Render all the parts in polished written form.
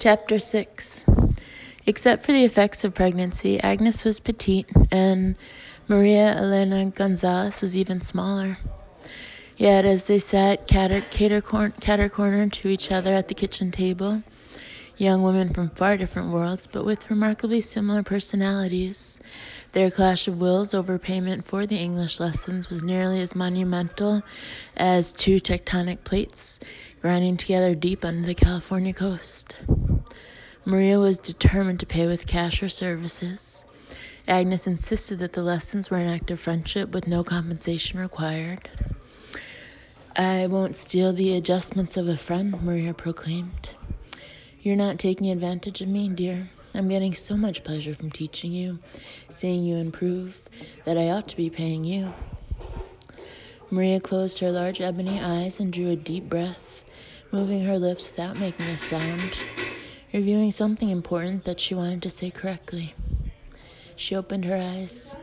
Chapter 6. Except for the effects of pregnancy, Agnes was petite, and Maria Elena Gonzalez was even smaller. Yet as they sat cater-cornered to each other at the kitchen table, young women from far different worlds, but with remarkably similar personalities, their clash of wills over payment for the English lessons was nearly as monumental as two tectonic plates grinding together deep under the California coast. Maria was determined to pay with cash or services. Agnes insisted that the lessons were an act of friendship with no compensation required. "I won't steal the adjustments of a friend," Maria proclaimed. "You're not taking advantage of me, dear. I'm getting so much pleasure from teaching you, seeing you improve, that I ought to be paying you." Maria closed her large ebony eyes and drew a deep breath, moving her lips without making a sound, reviewing something important that she wanted to say correctly. She opened her eyes.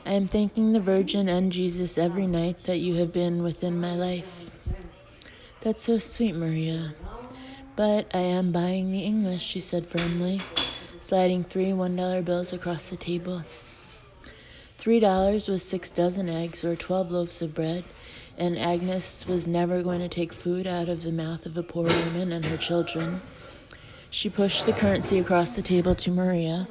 "I am thanking the Virgin and Jesus every night that you have been within my life." "That's so sweet, Maria. But I am buying the English," she said firmly, sliding 3 $1 bills across the table. $3 was 6 dozen eggs or 12 loaves of bread, and Agnes was never going to take food out of the mouth of a poor woman and her children. She pushed the currency across the table to Maria.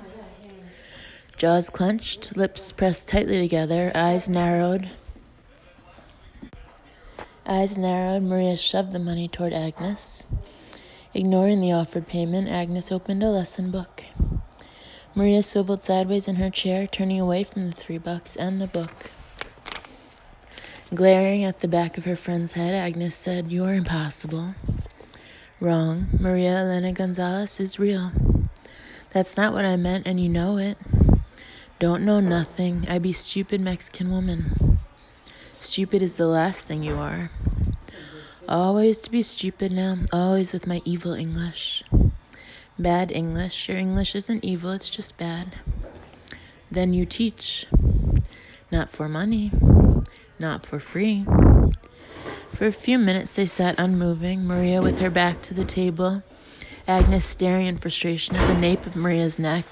Jaws clenched, lips pressed tightly together, eyes narrowed. Maria shoved the money toward Agnes. Ignoring the offered payment, Agnes opened a lesson book. Maria swiveled sideways in her chair, turning away from the $3 and the book. Glaring at the back of her friend's head, Agnes said, "You're impossible." "Wrong. Maria Elena Gonzalez is real." "That's not what I meant, and you know it." "Don't know nothing. I be stupid Mexican woman." "Stupid is the last thing you are." "Always to be stupid now, always with my evil English." "Bad English. Your English isn't evil, it's just bad." "Then you teach." "Not for money. Not for free." For a few minutes they sat unmoving, Maria with her back to the table, Agnes staring in frustration at the nape of Maria's neck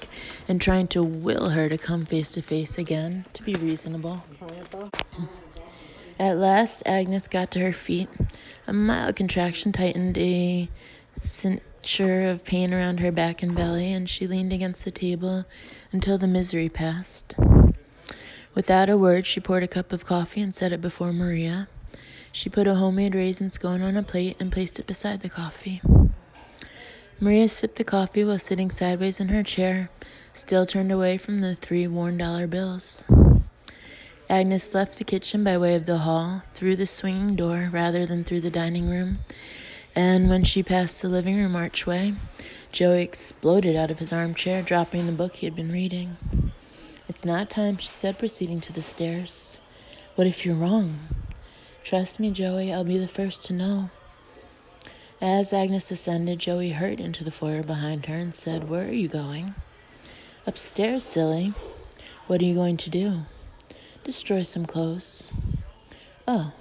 and trying to will her to come face to face again, to be reasonable. At last, Agnes got to her feet. A mild contraction tightened a cincture of pain around her back and belly, and she leaned against the table until the misery passed. Without a word, she poured a cup of coffee and set it before Maria. She put a homemade raisin scone on a plate and placed it beside the coffee. Maria sipped the coffee while sitting sideways in her chair, still turned away from the 3 worn dollar bills. Agnes left the kitchen by way of the hall, through the swinging door rather than through the dining room, and when she passed the living room archway, Joey exploded out of his armchair, dropping the book he had been reading. "It's not time," she said, proceeding to the stairs. "What if you're wrong?" "Trust me, Joey, I'll be the first to know." As Agnes ascended, Joey hurried into the foyer behind her and said, "Where are you going?" "Upstairs, silly." "What are you going to do?" "Destroy some clothes." "Oh."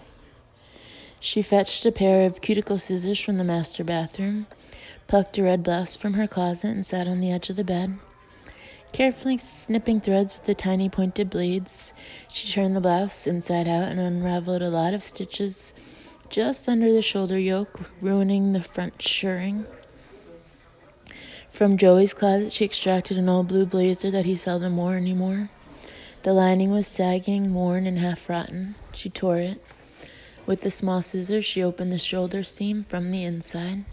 She fetched a pair of cuticle scissors from the master bathroom, plucked a red blouse from her closet, and sat on the edge of the bed. Carefully snipping threads with the tiny pointed blades, she turned the blouse inside out and unraveled a lot of stitches just under the shoulder yoke, ruining the front shirring. From Joey's closet, she extracted an old blue blazer that he seldom wore anymore. The lining was sagging, worn, and half rotten. She tore it. With the small scissors, she opened the shoulder seam from the inside.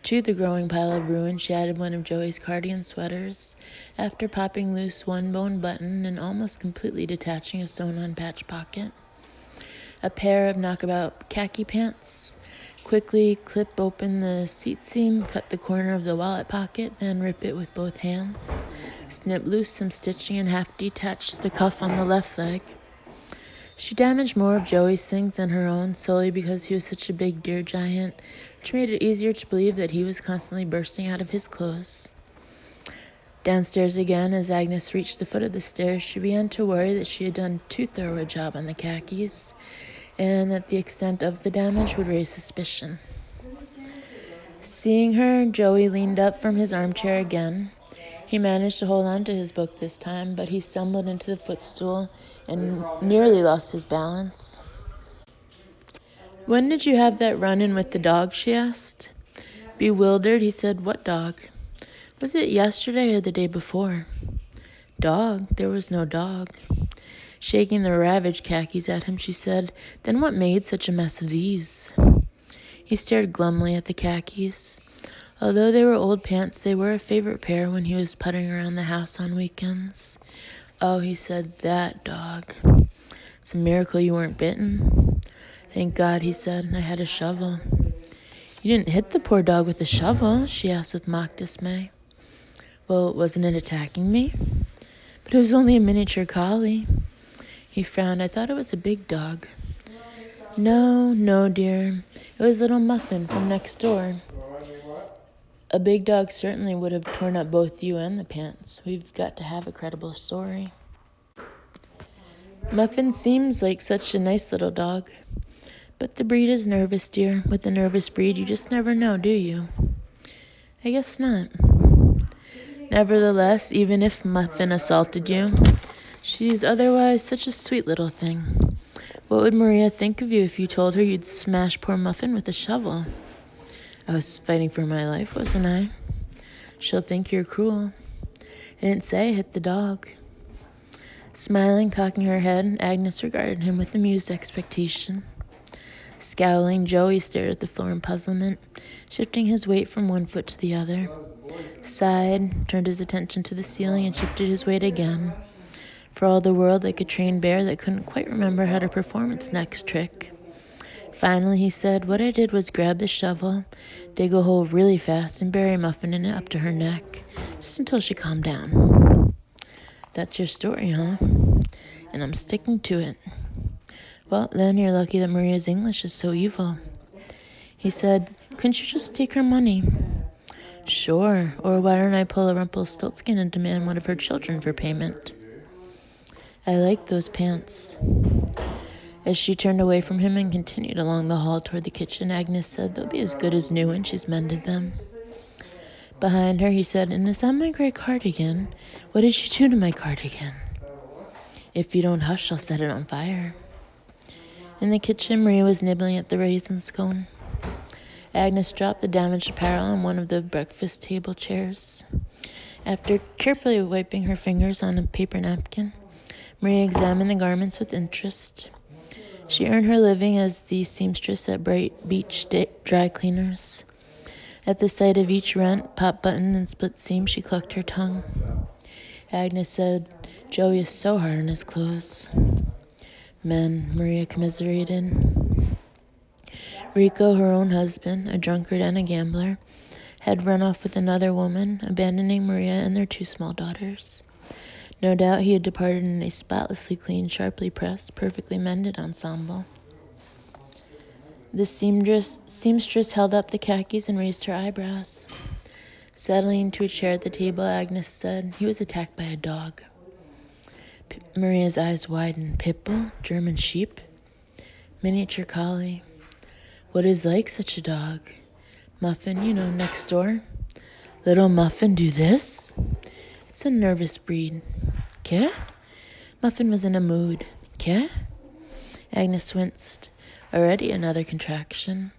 To the growing pile of ruin, she added one of Joey's cardigan sweaters, after popping loose one bone button and almost completely detaching a sewn-on patch pocket. A pair of knockabout khaki pants. Quickly clip open the seat seam, cut the corner of the wallet pocket, then rip it with both hands. Snip loose some stitching and half detach the cuff on the left leg. She damaged more of Joey's things than her own, solely because he was such a big deer giant, which made it easier to believe that he was constantly bursting out of his clothes. Downstairs again, as Agnes reached the foot of the stairs, she began to worry that she had done too thorough a job on the khakis, and that the extent of the damage would raise suspicion. Seeing her, Joey leaned up from his armchair again. He managed to hold on to his book this time, but he stumbled into the footstool and nearly lost his balance. "When did you have that run-in with the dog?" she asked. Bewildered, he said, "What dog? Was it yesterday or the day before?" "Dog? There was no dog." Shaking the ravaged khakis at him, she said, "Then what made such a mess of these?" He stared glumly at the khakis. Although they were old pants, they were a favorite pair when he was putting around the house on weekends. "Oh," he said, "that dog. It's a miracle you weren't bitten." "Thank God," he said, "I had a shovel." "You didn't hit the poor dog with a shovel?" she asked with mock dismay. "Well, wasn't it attacking me?" "But it was only a miniature collie." He frowned. "I thought it was a big dog." No, dear. It was little Muffin from next door. A big dog certainly would have torn up both you and the pants. We've got to have a credible story." "Muffin seems like such a nice little dog. But the breed is nervous, dear. With a nervous breed, you just never know, do you?" "I guess not." "Nevertheless, even if Muffin assaulted you, she's otherwise such a sweet little thing. What would Maria think of you if you told her you'd smash poor Muffin with a shovel?" "I was fighting for my life, wasn't I?" "She'll think you're cruel." "I didn't say I hit the dog." Smiling, cocking her head, Agnes regarded him with amused expectation. Scowling, Joey stared at the floor in puzzlement, shifting his weight from one foot to the other. Sighed, turned his attention to the ceiling, and shifted his weight again. For all the world like a trained bear that couldn't quite remember how to perform its next trick. Finally, he said, "What I did was grab the shovel, dig a hole really fast, and bury Muffin in it up to her neck, just until she calmed down." "That's your story, huh?" "And I'm sticking to it." "Well, then you're lucky that Maria's English is so evil." He said, "Couldn't you just take her money?" "Sure, or why don't I pull a Rumpelstiltskin and demand one of her children for payment?" "I like those pants." As she turned away from him and continued along the hall toward the kitchen, Agnes said, "They'll be as good as new when she's mended them." Behind her, he said, "And is that my gray cardigan? What did you do to my cardigan?" "If you don't hush, I'll set it on fire." In the kitchen, Maria was nibbling at the raisin scone. Agnes dropped the damaged apparel on one of the breakfast table chairs. After carefully wiping her fingers on a paper napkin, Maria examined the garments with interest. She earned her living as the seamstress at Bright Beach Dry Cleaners. At the sight of each rent, pop button, and split seam, she clucked her tongue. Agnes said, "Joey is so hard on his clothes." "Men," Maria commiserated. Rico, her own husband, a drunkard and a gambler, had run off with another woman, abandoning Maria and their 2 small daughters. No doubt he had departed in a spotlessly clean, sharply pressed, perfectly mended ensemble. The seamstress held up the khakis and raised her eyebrows. Settling into a chair at the table, Agnes said, "He was attacked by a dog." Maria's eyes widened. "Pitbull? German sheep? Miniature collie? What is like such a dog?" "Muffin, next door." "Little Muffin do this?" "It's a nervous breed." "Qu'est?" Muffin was in a mood. "Qu'est?" Agnes winced. Already another contraction.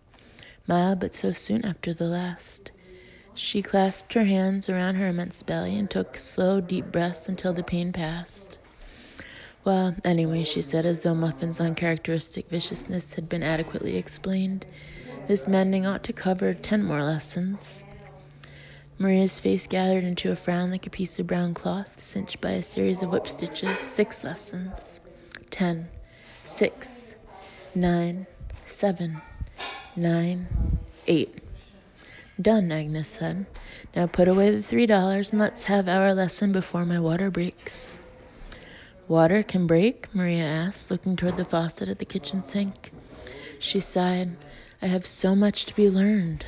Mild, but so soon after the last. She clasped her hands around her immense belly and took slow, deep breaths until the pain passed. "Well, anyway," she said, as though Muffin's uncharacteristic viciousness had been adequately explained, "this mending ought to cover 10 more lessons." Maria's face gathered into a frown like a piece of brown cloth, cinched by a series of whip stitches. 6 lessons. 10. 6. 9. 7. 9. 8. "Done," Agnes said. "Now put away the $3 and let's have our lesson before my water breaks." "Water can break?" Maria asked, looking toward the faucet at the kitchen sink. She sighed. "I have so much to be learned."